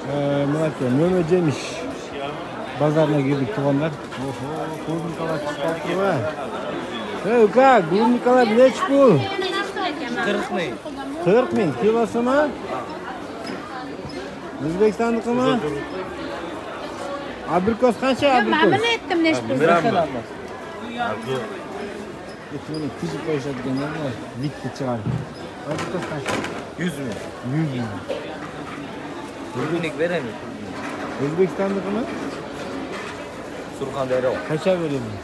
Mıraka, Mehmet Cemiş. Pazarına girdik tuğanlar. Klubnikalar çıkarttı mı? Uka, klubnikalar neç bu? 40 ming. 40 ming. Kilosu mu? O'zbekistonlik mi? Abrikos qancha abrikos? Ben ne ettim neş bu? Etini tizip koyuşadiganlar var. Bitti chiqarib. Abrikos qancha? 100 ming. 100 ming. O'zbeknik beramiz. O'zbekistonlik mi? Surxondaryo. Qancha beraman?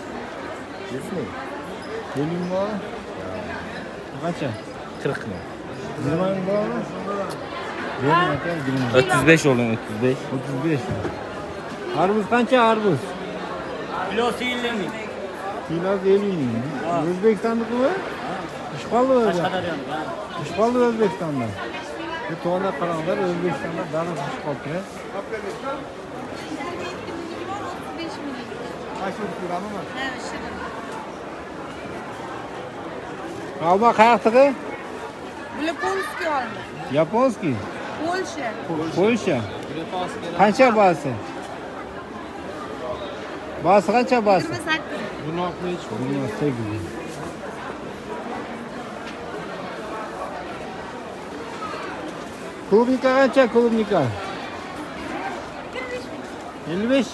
100 ming. Keling bor. Qancha? 40 ming. 20 ming bormi? Bering aka, 20 ming. 35 olun 35. 35. Arbuz qancha arbuz? Kilosi 50 ming. Kilosi 50 ming. O'zbekistonnikmi? Ishqoldi o'zi. Ishqoldi O'zbekistonda. Bu to'g'ri qaranglar, O'zbekistonda davlat ishqoldi. Alma qayoqdagi? Yaponskiy olma. Yaponskiy. Polsha. Polsha. Qancha bahsi? Bahsi qancha bahsi? 28. 28. Klubnika qancha klubnika? 55.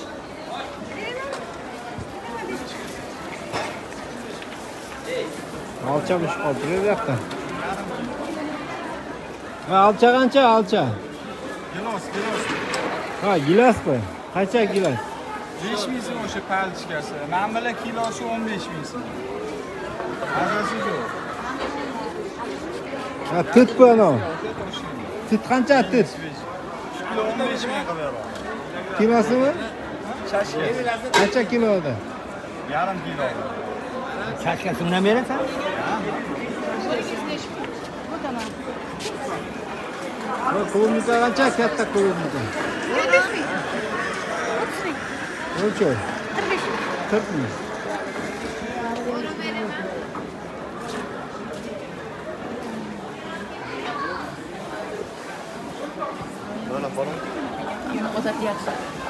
Alçamış qoldi bu yoqda. Ha, alça qancha alça? Gilos. Ha, gilasmi? Qancha gilas? 5 ming so'm o'sha palchkasi. Men bilan kilosi 15 ming so'm. Mazasi yo'q. Ha, tut bu ana. Tut qancha tut? Kilo 15 ming qilib beraman. Kilosimi? Chashka. Qancha kiloda? Yarim kilo. Chashkasidan berasan? Bu tamam. Bu klubnika qancha katta klubnika? 25 ming. 30 ming. O'lcha. 45 ming. 40 ming.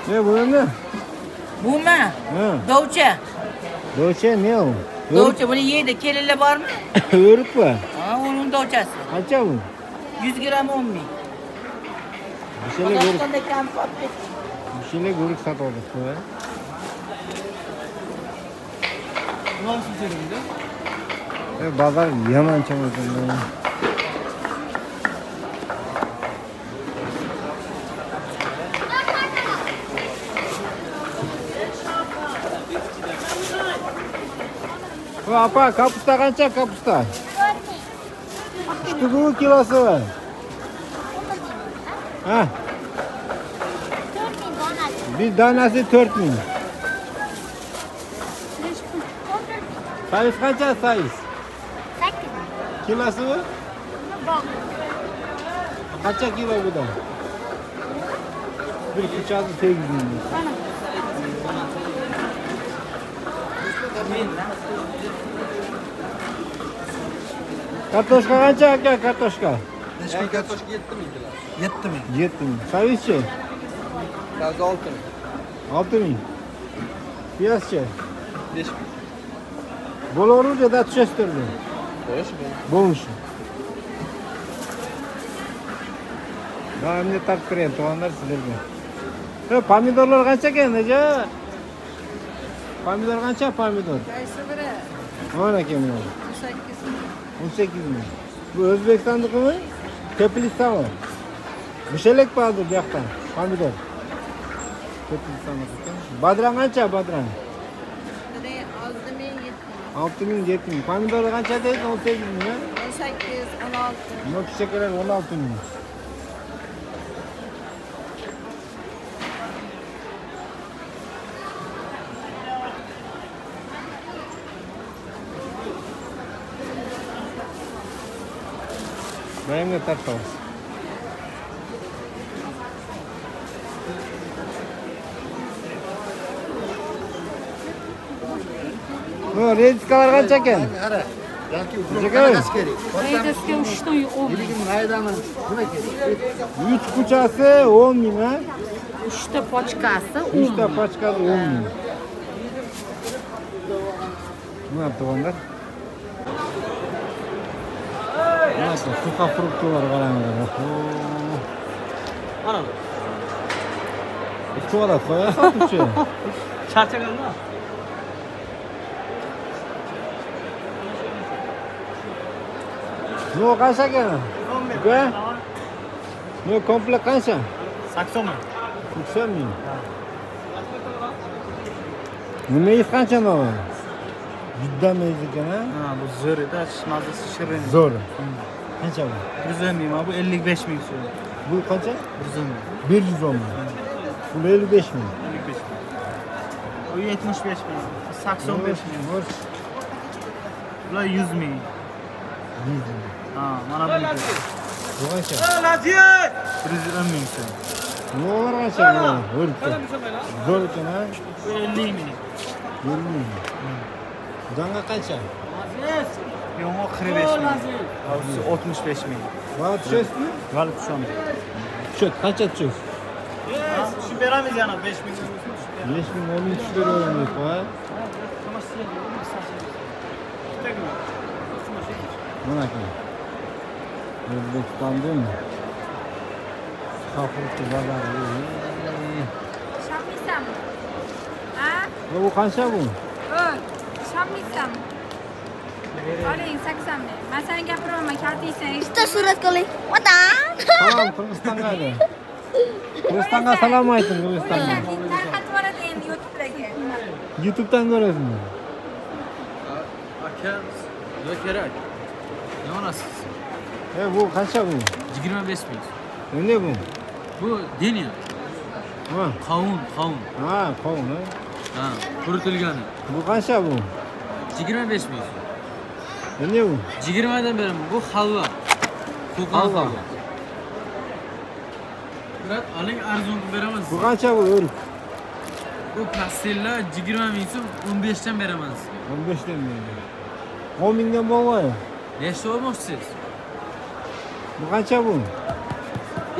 Ne bu ne? Bu mu? Ha. Dovcha. Doçe ne o? Dovcha bunu yedi. Kelirli var mı? Örük mü? Ha, onun dovçası. Kaça bu? 100 gram 10 bin. Bir şeyle görük, Kazakistan'da kamp yaptık. bir şeyle görük satıldık bu ya. Nasıl söyledi? Bazar yaman çamurdan. Apa kapusta qancha kapusta? İşte bu kilosu var. Ha. Bir tanesi 4 bin. Sayıs kaça sayıs? 8. Kilosu mu? Bak. Kaça kilo bu da? Bir bıçağı 8 bin. Kartoşka kaça aka kartoşka? Kartoshka 7 ming kilo. 7 ming. 7 bin. Sayısçı? Taze 6 ming. 6 bin. Piyasçı? 5 ming. Bolorunca da tüşestürlü. Boş mu? Bolmuş. Daha emniyet tartып берейін, туғандар сіздерге. Помидорлар қанша екен, Ece? Pomidor qancha pomidor? Qaysi biri? Mana ekan bu. 18 ming. 18 ming. Bu O'zbekistonnikimi? Teplitsami? Mushelek bo'ldi bu yoqda. Pomidor. Teplitsami ekan. Badran qancha badran? Biri 6 ming, 7 ming. 6 ming, 7 ming. Pomidor qancha deydi? 18 ming. 18, 16. Buna çiçekler 16 ming. Benim de tartışıyoruz. Bu redskalar kaç eken? Haydasiga 3 ton 10 ming. 3 kuchasi 10 ming ha? 3 ta pochkasi 10 3 ta ming. pochkasi 10 ming. Mana to'g'onlar. Mana suqa fruktlar qaranglar. Ana. Cho'la qo'ya sotuvchi. Charchaganmi? No qancha ekan? Uka? No komplekt qancha? 80 ming. 80 ming. Nimangiz qancha no? Judda meyiz ekan ha? Ha, bu zo'r edi, mazasi shirin. Zo'r. Qancha bu? 110 ming, bu 55 ming so'm. Bu qancha? 110 ming. 110 ming. Bu 55 ming. 55 ming. Bu 75 ming. 85 ming. Bo'sh. Bular 100 ming. 100 ming. Ha, mana bu. Bu qancha? 110 ming so'm. Nolar qancha? O'rta. Zo'r ekan ha? Bu 50 ming. 50 ming. Janga qancha? Yo'q, 45 ming. Hozir 65 ming. Vali tushasizmi? Vali tushamiz. Tushadi. Qancha tushasiz? Tushib beramiz yana 5 ming. 5 ming, 10 ming tushib beraveramiz ha? Mana ekan. O'zbekistondan Xafurti bozori. Shammisanmi? Ha? Bu qancha bu? Shammisanmi? Oling 80 ming. Men sana gapiraman, kaltiysan. Bitta surat qo'ying. Vatan. Salom Qirg'izistonga. Qirg'izistonga salom ayting, Qirg'izistonga. Tarqatib yuboradi endi YouTube'dagi. YouTube'dan ko'rasizmi? Aka, nima kerak? Nima olasiz? Bu qancha bu? 25 ming. Endi bu? Bu deniya. Ha, Qovun. ha, qovun. Ha, quritilgani. Bu qancha bu? 25 ming. Endi bu? 20 dan beraman. Bu halva. Qo'qon Halva. halva. Biroq aling arzon qilib beramiz. Bu qancha bu o'rik? Bu pastella 20 ming so'm, 15 dan beraman. 15 dan beradi. 10 mingdan bo'lmaydi. Nechta olmoqchisiz? Bu qancha bu?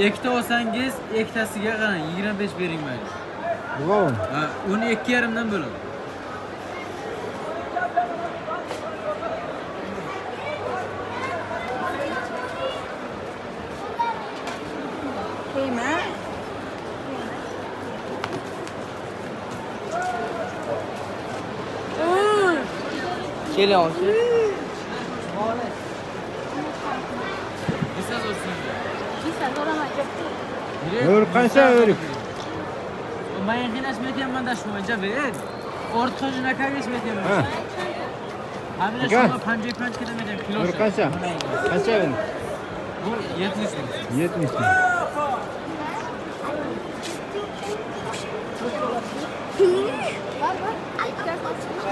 Ikkita olsangiz, ikkitasiga qarang, 25 bering mayli. Bu qovun. Ha, uni 2,5 dan bo'laman. Qiyma. Keling olchi. Siz olsun. Kisa so'ramay ketdi. O'rik qancha o'rik? Ben yine smetiyamdan da şunu önce ver. Orta çocuğuna kardeş smetiyamdan. Ha. Abi de Gel. şunu pancayı panç kilometre kilo. O'rik qancha? Qancha o'rik? Bu 70 ming. 70 ming.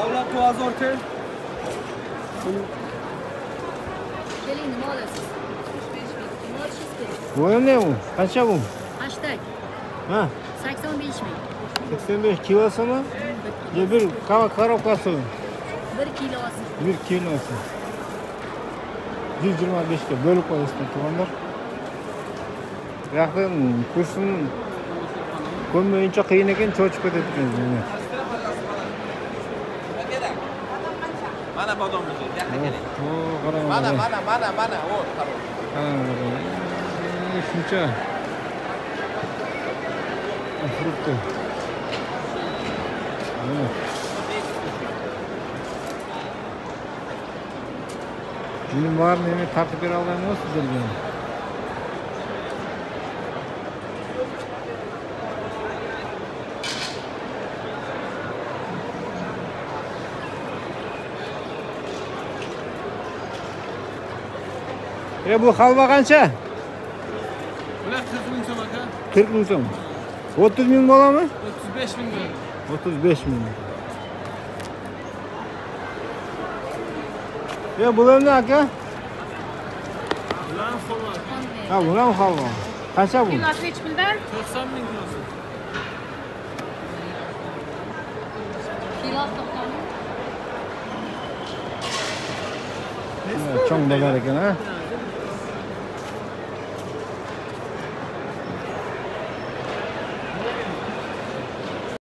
Avlat tuaz orta. Keling, nima olasiz? 35 ming. Nima olishingiz kerak? Bu ne bu? Qancha bu? Hashtag Ha, 85 ming. 85 kilosimi? Yo, bir korobkasi. 1 kilosi. 1 kilosi. 125 ga bo'lib qo'yasizlar, to'g'onlar. Bu yoqdan kursni ko'rmayincha qiyin ekan, cho'chib ketadi ekan. Mana bodomimiz. Qarang. Mana. O, qarang. Shuncha. Frukti. Benim barini men tartib bera olmayman sizlarga. Bu halva qancha? Bular 40 ming so'm aka. 40 ming so'm. 30 ming bo'ladimi? 35 ming bo'ladi. 35 ming. Bular ne aka? Bular xolva. Ha, bular ham halva. Qancha bu? Kilosi hech bildan? 90 ming kilosi. Kilo 90 ming. Cho'ngdalar ekan, ha?